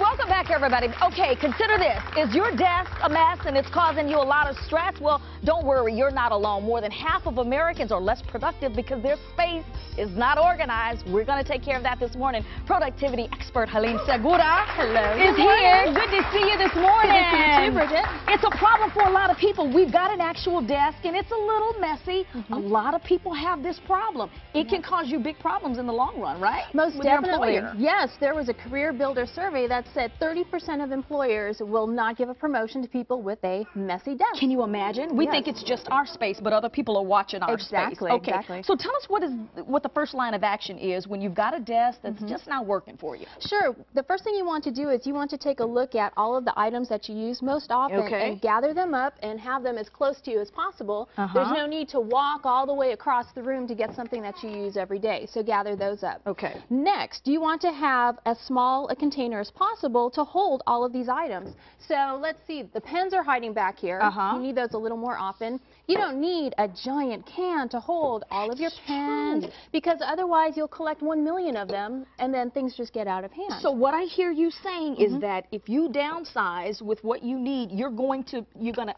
Welcome back, everybody. Okay, consider this. Is your desk a mess and it's causing you a lot of stress? Well, don't worry, you're not alone. More than half of Americans are less productive because their space is not organized. We're going to take care of that this morning. Productivity expert Helene Segura is here. Good to see you this morning. Good to see you too, Bridget. It's a problem for a lot of people. We've got an actual desk and it's a little messy. A lot of people have this problem. It can cause you big problems in the long run, right? Most With your definitely. employer. Yes, there was a career builder survey that said 30% of employers will not give a promotion to people with a messy desk. Can you imagine? We think it's just our space, but other people are watching our space. Okay. Exactly. So tell us what the first line of action is when you've got a desk that's just not working for you. Sure. The first thing you want to do is you want to take a look at all of the items that you use most often and gather them up and have them as close to you as possible. There's no need to walk all the way across the room to get something that you use every day. So gather those up. Okay. Next, you want to have as small a container as possible to hold all of these items. So let's see, the pens are hiding back here. You need those a little more often. You don't need a giant can to hold all of your pens because otherwise you'll collect 1 million of them and then things just get out of hand. So what I hear you saying is that if you downsize with what you need, you're going to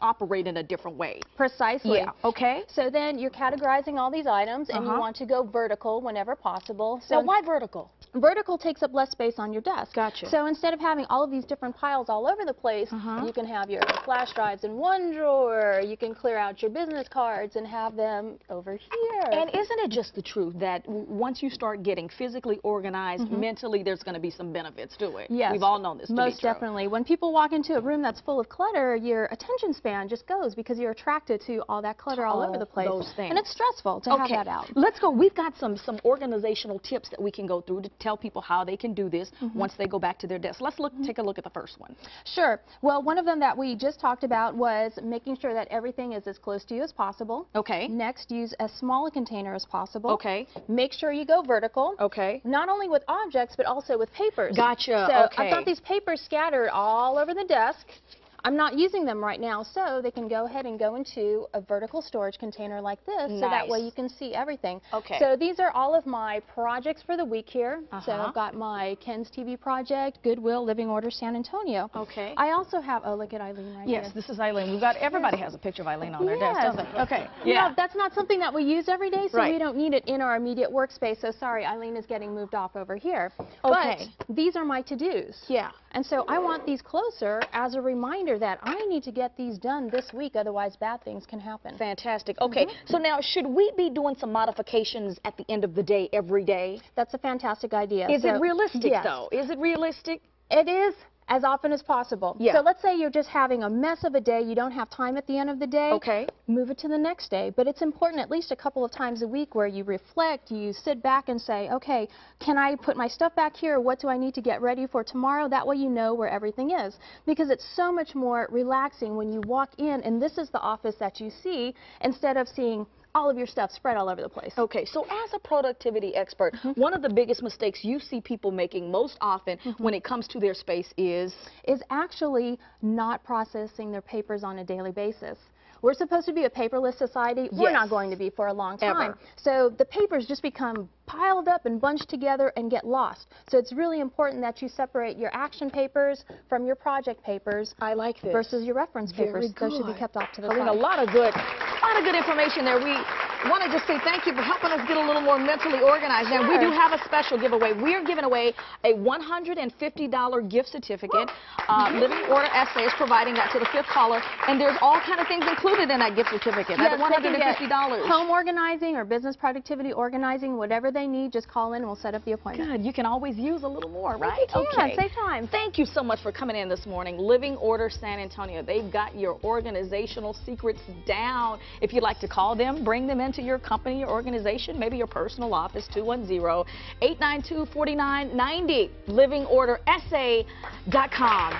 operate in a different way. Precisely. Yeah. Okay. So then you're categorizing all these items and you want to go vertical whenever possible. So why vertical? Vertical takes up less space on your desk. Gotcha. So instead of having all of these different piles all over the place, you can have your flash drives in one drawer. You can clear out your business cards and have them over here. And isn't it just the truth that once you start getting physically organized, mentally there's going to be some benefits to it? Yes. We've all known this to be Most true. definitely. When people walk into a room that's full of clutter, your attention span just goes because you're attracted to all that clutter all over the place. Those things. And it's stressful to have that out. Let's go. We've got some organizational tips that we can go through to tell people how they can do this once they go back to their desk. Let's take a look at the first one. Sure. Well, one of them that we just talked about was making sure that everything is as close to you as possible. Okay. Next, use as small a container as possible. Okay. Make sure you go vertical. Okay. Not only with objects, but also with papers. Gotcha. So I've got these papers scattered all over the desk. I'm not using them right now, so they can go ahead and go into a vertical storage container like this, so that way you can see everything. Okay. So these are all of my projects for the week here. So I've got my Ken's TV project, Goodwill, Living Order, San Antonio. Okay. I also have, oh, look at Eileen right here. Yes, this is Eileen. We've got, everybody has a picture of Eileen on their desk, don't they? Okay. Yeah. That's not something that we use every day, so we don't need it in our immediate workspace. So sorry, Eileen is getting moved off over here. Okay. But these are my to-dos. Yeah. And so I want these closer as a reminder that I need to get these done this week, otherwise bad things can happen. Fantastic. Okay, so now should we be doing some modifications at the end of the day every day? That's a fantastic idea. Is it realistic though? Is it realistic? It is. As often as possible. Yeah. So let's say you're just having a mess of a day, you don't have time at the end of the day. Okay. Move it to the next day. But it's important at least a couple of times a week where you reflect, you sit back and say, okay, can I put my stuff back here? What do I need to get ready for tomorrow? That way you know where everything is. Because it's so much more relaxing when you walk in and this is the office that you see instead of seeing all of your stuff spread all over the place. Okay, so as a productivity expert, one of the biggest mistakes you see people making most often when it comes to their space is actually not processing their papers on a daily basis. We're supposed to be a paperless society. We're not going to be for a long time. Ever. So the papers just become piled up and bunched together and get lost. So it's really important that you separate your action papers from your project papers. I like this. Versus your reference papers. Very Those should be kept off to the side. side. A lot of good information there. We want to just say thank you for helping us get a little more mentally organized. Now, we do have a special giveaway. We're giving away a $150 gift certificate. Living Order SA is providing that to the fifth caller, and there's all kind of things included in that gift certificate. That's $150. Home organizing or business productivity organizing, whatever they need, just call in and we'll set up the appointment. Good. You can always use a little more, right? Okay. Save time. Thank you so much for coming in this morning. Living Order San Antonio. They've got your organizational secrets down. If you'd like to call them, bring them into your company, your organization, maybe your personal office, 210-892-4990, livingordersa.com.